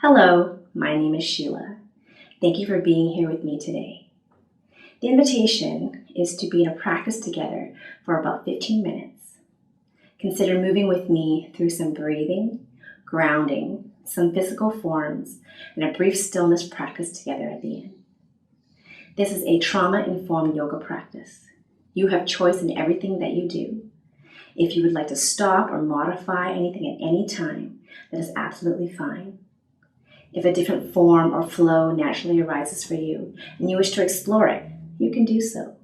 Hello, my name is Sheila. Thank you for being here with me today. The invitation is to be in a practice together for about 15 minutes. Consider moving with me through some breathing, grounding, some physical forms, and a brief stillness practice together at the end. This is a trauma-informed yoga practice. You have choice in everything that you do. If you would like to stop or modify anything at any time, that is absolutely fine. If a different form or flow naturally arises for you and you wish to explore it, you can do so.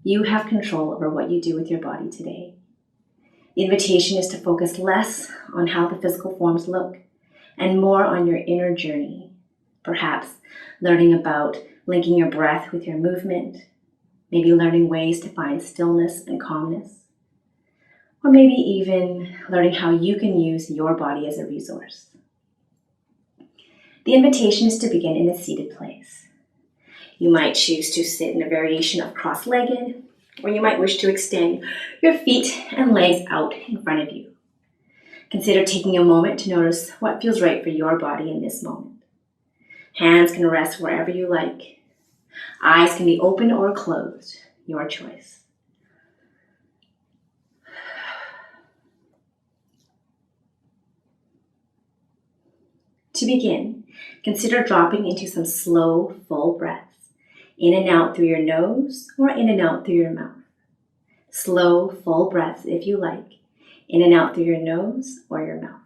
You have control over what you do with your body today. The invitation is to focus less on how the physical forms look and more on your inner journey, perhaps learning about linking your breath with your movement, maybe learning ways to find stillness and calmness, or maybe even learning how you can use your body as a resource. The invitation is to begin in a seated place. You might choose to sit in a variation of cross-legged, or you might wish to extend your feet and legs out in front of you. Consider taking a moment to notice what feels right for your body in this moment. Hands can rest wherever you like. Eyes can be open or closed, your choice. To begin, consider dropping into some slow, full breaths, in and out through your nose or in and out through your mouth. Slow, full breaths, if you like, in and out through your nose or your mouth.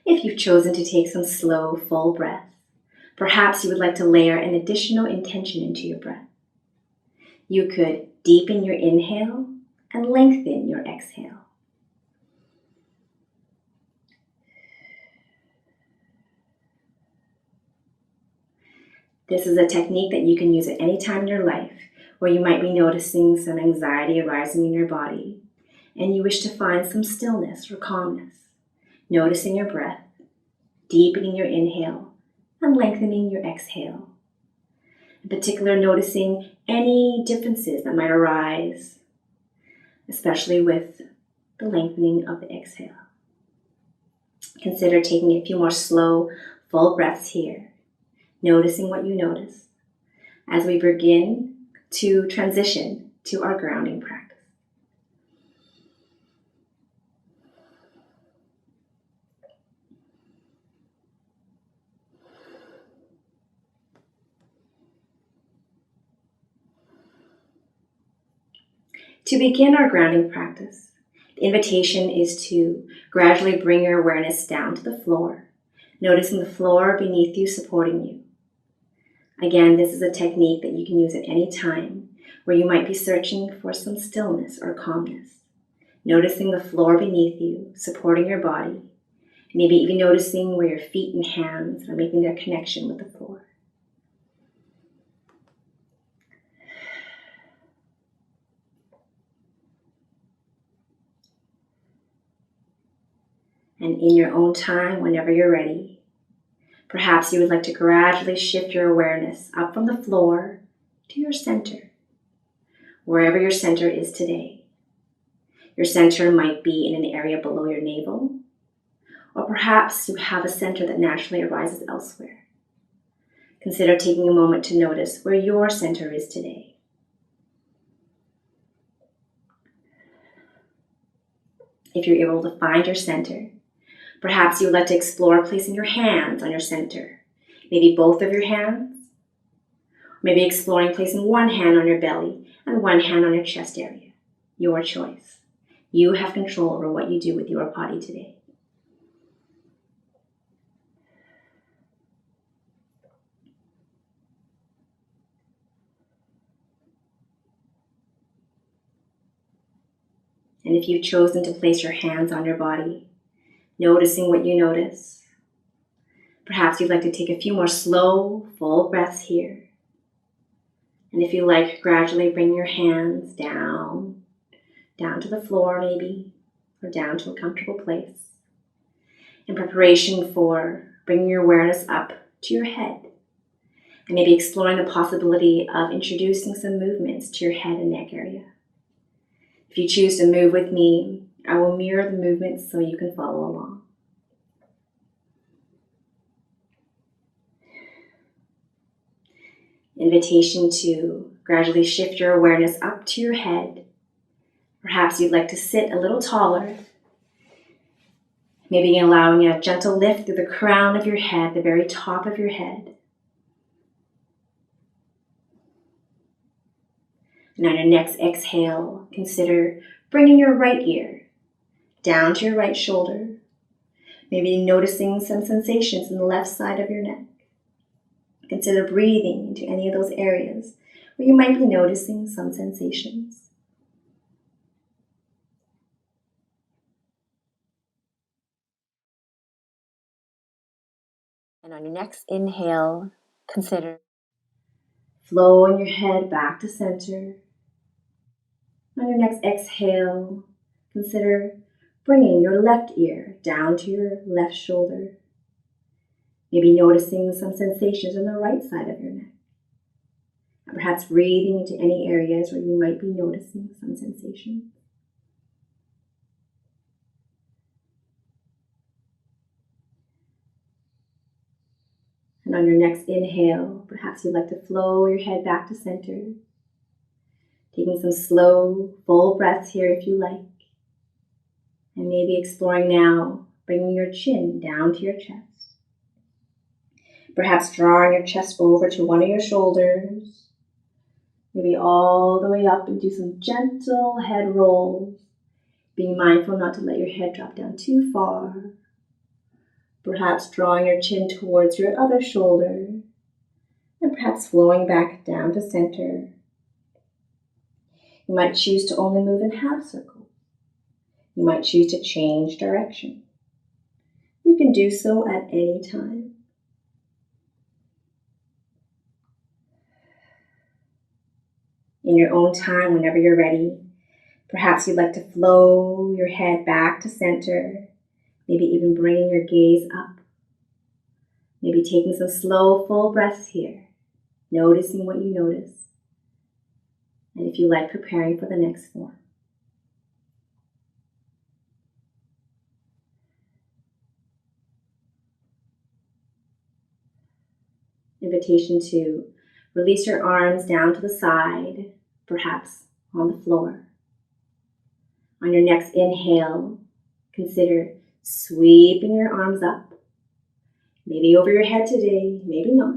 If you've chosen to take some slow, full breaths, perhaps you would like to layer an additional intention into your breath. You could deepen your inhale and lengthen your exhale. This is a technique that you can use at any time in your life where you might be noticing some anxiety arising in your body and you wish to find some stillness or calmness. Noticing your breath, deepening your inhale, and lengthening your exhale. In particular, noticing any differences that might arise, especially with the lengthening of the exhale. Consider taking a few more slow, full breaths here, noticing what you notice as we begin to transition to our grounding practice. To begin our grounding practice, the invitation is to gradually bring your awareness down to the floor, noticing the floor beneath you supporting you. Again, this is a technique that you can use at any time where you might be searching for some stillness or calmness. Noticing the floor beneath you supporting your body, maybe even noticing where your feet and hands are making their connection with the floor. And in your own time, whenever you're ready, perhaps you would like to gradually shift your awareness up from the floor to your center, wherever your center is today. Your center might be in an area below your navel, or perhaps you have a center that naturally arises elsewhere. Consider taking a moment to notice where your center is today. If you're able to find your center, perhaps you would like to explore placing your hands on your center, maybe both of your hands, maybe exploring placing one hand on your belly and one hand on your chest area. Your choice. You have control over what you do with your body today. And if you've chosen to place your hands on your body, noticing what you notice, perhaps you'd like to take a few more slow, full breaths here. And if you like, gradually bring your hands down to the floor maybe, or down to a comfortable place, in preparation for bringing your awareness up to your head, And maybe exploring the possibility of introducing some movements to your head and neck area. If you choose to move with me, I will mirror the movements so you can follow along. Invitation to gradually shift your awareness up to your head. Perhaps you'd like to sit a little taller. Maybe allowing a gentle lift through the crown of your head, the very top of your head. And on your next exhale, consider bringing your right ear down to your right shoulder. Maybe noticing some sensations in the left side of your neck. Consider breathing into any of those areas where you might be noticing some sensations. And on your next inhale, consider flowing your head back to center. On your next exhale, consider bringing your left ear down to your left shoulder. Maybe noticing some sensations on the right side of your neck. And perhaps breathing into any areas where you might be noticing some sensations. And on your next inhale, perhaps you'd like to flow your head back to center. Taking some slow, full breaths here if you like. And maybe exploring now, bringing your chin down to your chest. Perhaps drawing your chest over to one of your shoulders. Maybe all the way up and do some gentle head rolls. Being mindful not to let your head drop down too far. Perhaps drawing your chin towards your other shoulder. And perhaps flowing back down to center. You might choose to only move in half circles. You might choose to change direction. You can do so at any time. In your own time, whenever you're ready, perhaps you'd like to flow your head back to center, maybe even bringing your gaze up. Maybe taking some slow, full breaths here, noticing what you notice. And if you like, preparing for the next form. Invitation to release your arms down to the side, perhaps on the floor. On your next inhale, consider sweeping your arms up. Maybe over your head today, maybe not.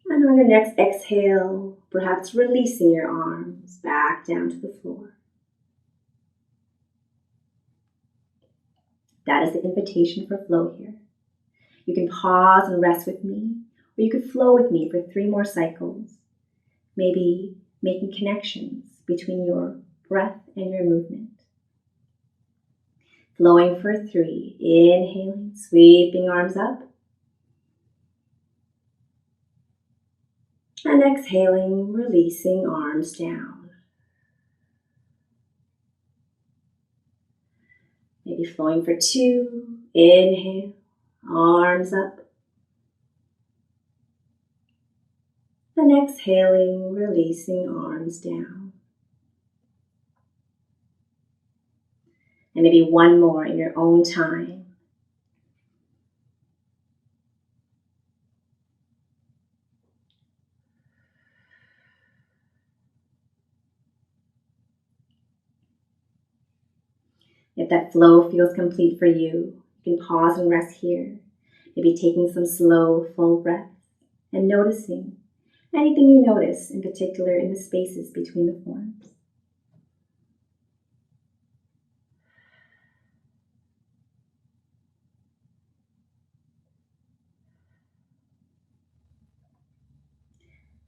And on your next exhale, perhaps releasing your arms back down to the floor. That is the invitation for flow here. You can pause and rest with me, or you could flow with me for 3 more cycles, maybe making connections between your breath and your movement. Flowing for 3, inhaling, sweeping arms up, and exhaling, releasing arms down. Maybe flowing for 2, inhale, arms up, and exhaling, releasing arms down. And maybe 1 more in your own time. If that flow feels complete for you, you can pause and rest here. Maybe taking some slow, full breaths and noticing anything you notice, in particular in the spaces between the forms.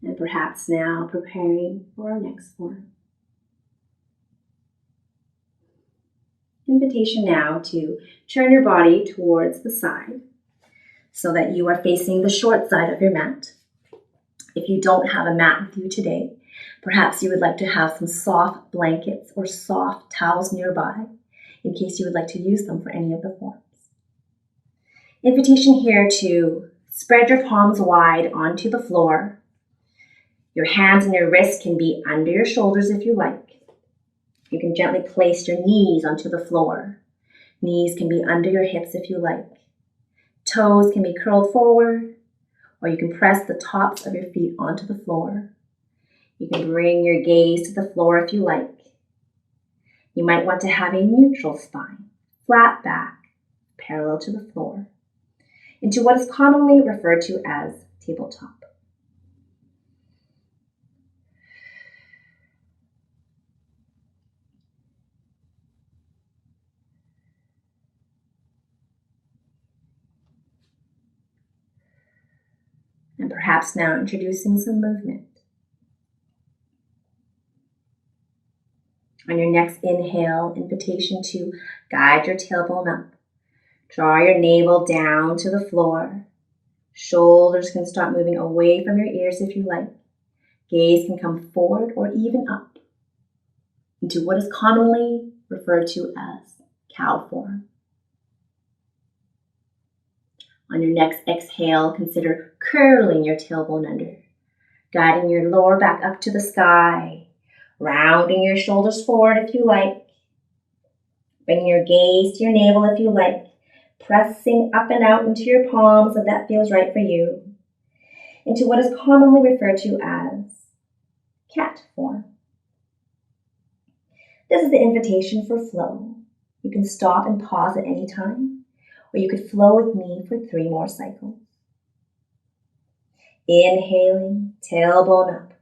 And perhaps now preparing for our next form. Invitation now to turn your body towards the side so that you are facing the short side of your mat. If you don't have a mat with you today, perhaps you would like to have some soft blankets or soft towels nearby in case you would like to use them for any of the forms. Invitation here to Spread your palms wide onto the floor. Your hands and your wrists can be under your shoulders if you like. You can gently place your knees onto the floor. Knees can be under your hips if you like. Toes can be curled forward, or you can press the tops of your feet onto the floor. You can bring your gaze to the floor if you like. You might want to have a neutral spine, flat back, parallel to the floor, into what is commonly referred to as tabletop. And perhaps now introducing some movement. On your next inhale, invitation to guide your tailbone up. Draw your navel down to the floor. Shoulders can start moving away from your ears if you like. Gaze can come forward or even up into what is commonly referred to as cow form. On your next exhale, consider curling your tailbone under, guiding your lower back up to the sky, rounding your shoulders forward if you like. Bring your gaze to your navel if you like, pressing up and out into your palms if that feels right for you, into what is commonly referred to as cat form. This is the invitation for flow. You can stop and pause at any time, or you could flow with me for 3 more cycles. Inhaling, tailbone up,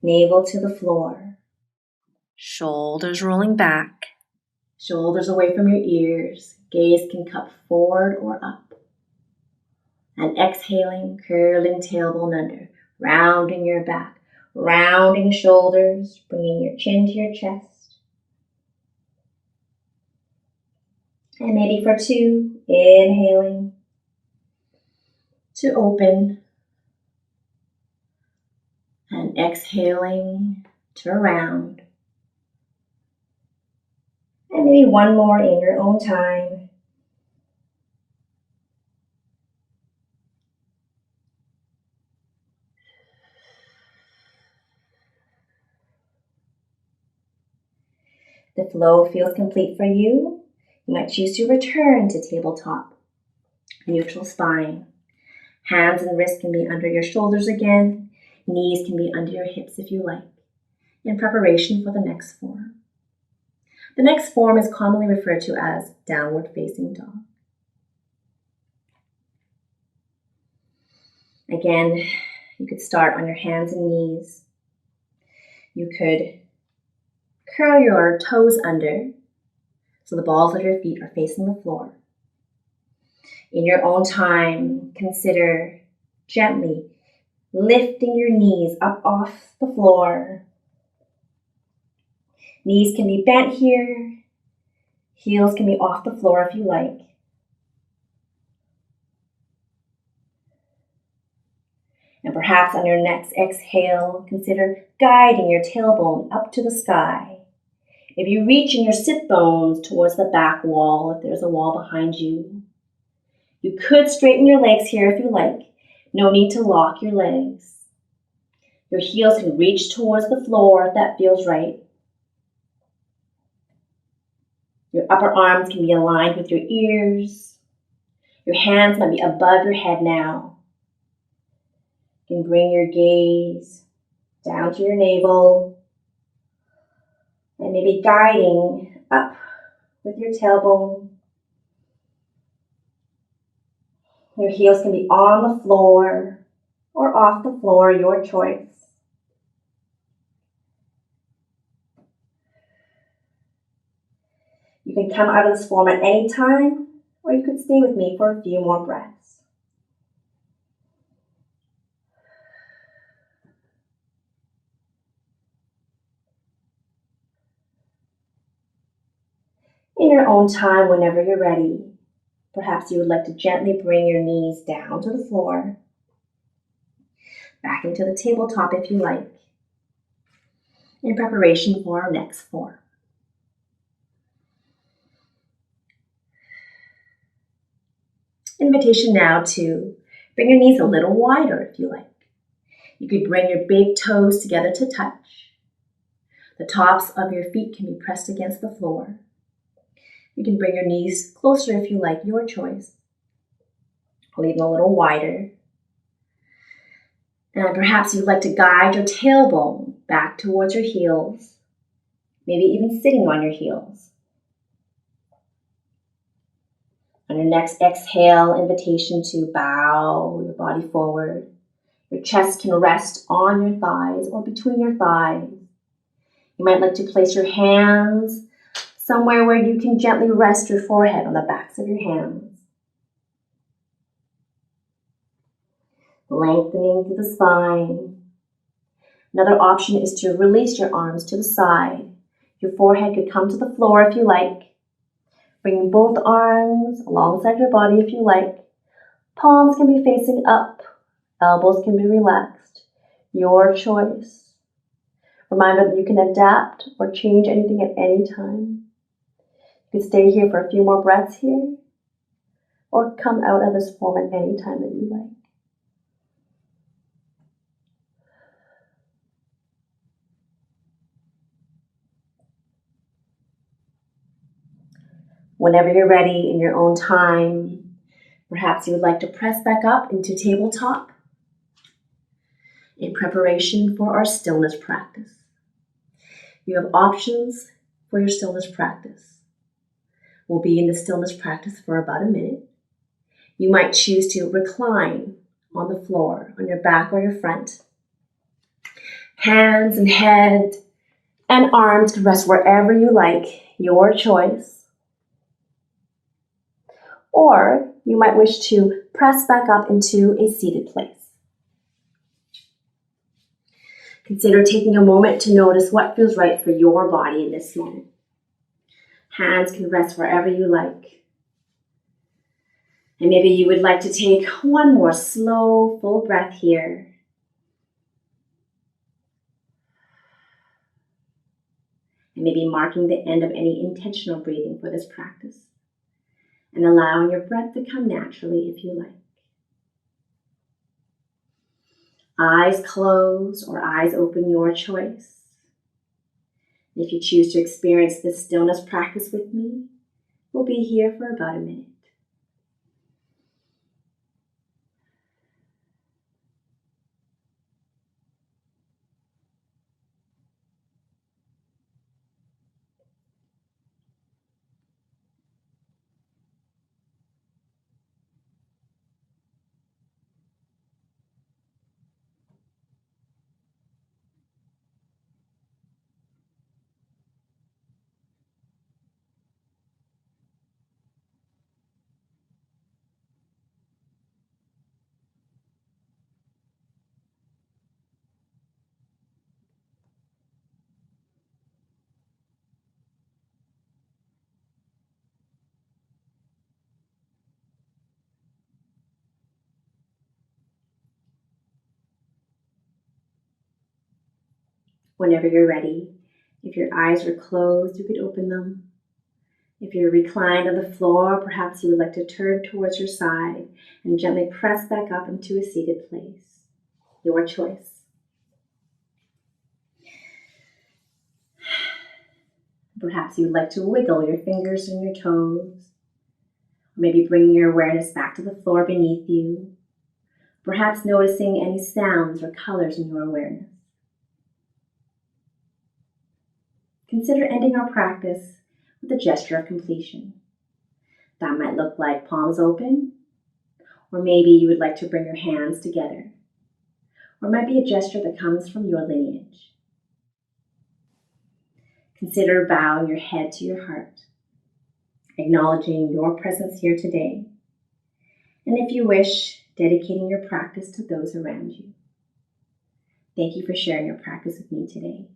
navel to the floor, shoulders rolling back, shoulders away from your ears, gaze can cup forward or up. And exhaling, curling tailbone under, rounding your back, rounding shoulders, bringing your chin to your chest. And maybe for 2, inhaling to open and exhaling to round. And maybe 1 more in your own time. The flow feels complete for you. You might choose to return to tabletop, neutral spine. Hands and wrists can be under your shoulders again. Knees can be under your hips if you like, in preparation for the next form. The next form is commonly referred to as downward facing dog. Again, you could start on your hands and knees. You could curl your toes under so the balls of your feet are facing the floor. In your own time, consider gently lifting your knees up off the floor. Knees can be bent here. Heels can be off the floor if you like. And perhaps on your next exhale, consider guiding your tailbone up to the sky. If you reach in your sit bones towards the back wall, if there's a wall behind you, you could straighten your legs here if you like. No need to lock your legs. Your heels can reach towards the floor if that feels right. Your upper arms can be aligned with your ears. Your hands might be above your head now. You can bring your gaze down to your navel and maybe guiding up with your tailbone. Your heels can be on the floor or off the floor, your choice. You can come out of this form at any time, or you could stay with me for a few more breaths. In your own time, whenever you're ready, perhaps you would like to gently bring your knees down to the floor, back into the tabletop if you like, in preparation for our next form. Invitation now to Bring your knees a little wider if you like. You could bring your big toes together to touch. The tops of your feet can be pressed against the floor. You can bring your knees closer if you like, your choice. Leave them a little wider. And perhaps you'd like to guide your tailbone back towards your heels, maybe even sitting on your heels. On your next exhale, invitation to bow your body forward. Your chest can rest on your thighs or between your thighs. You might like to place your hands somewhere where you can gently rest your forehead on the backs of your hands. Lengthening through the spine. Another option is to release your arms to the side. Your forehead could come to the floor if you like. Bringing both arms alongside your body if you like. Palms can be facing up. Elbows can be relaxed. Your choice. Reminder that you can adapt or change anything at any time. You can stay here for a few more breaths here, or come out of this form at any time that you like. Whenever you're ready in your own time, perhaps you would like to press back up into tabletop in preparation for our stillness practice. You have options for your stillness practice. We'll be in the stillness practice for about a minute. You might choose to recline on the floor, on your back or your front. Hands and head and arms can rest wherever you like, your choice. Or you might wish to press back up into a seated place. Consider taking a moment to notice what feels right for your body in this moment. Hands can rest wherever you like. And maybe you would like to take one more slow, full breath here. And maybe marking the end of any intentional breathing for this practice. And allowing your breath to come naturally if you like. Eyes closed or eyes open, your choice. And if you choose to experience this stillness practice with me, we'll be here for about a minute. Whenever you're ready, if your eyes are closed, you could open them. If you're reclined on the floor, perhaps you would like to turn towards your side and gently press back up into a seated place. Your choice. Perhaps you would like to wiggle your fingers and your toes. Maybe bringing your awareness back to the floor beneath you. Perhaps noticing any sounds or colors in your awareness. Consider ending our practice with a gesture of completion. That might look like palms open, or maybe you would like to bring your hands together, or it might be a gesture that comes from your lineage. Consider bowing your head to your heart, acknowledging your presence here today, and if you wish, dedicating your practice to those around you. Thank you for sharing your practice with me today.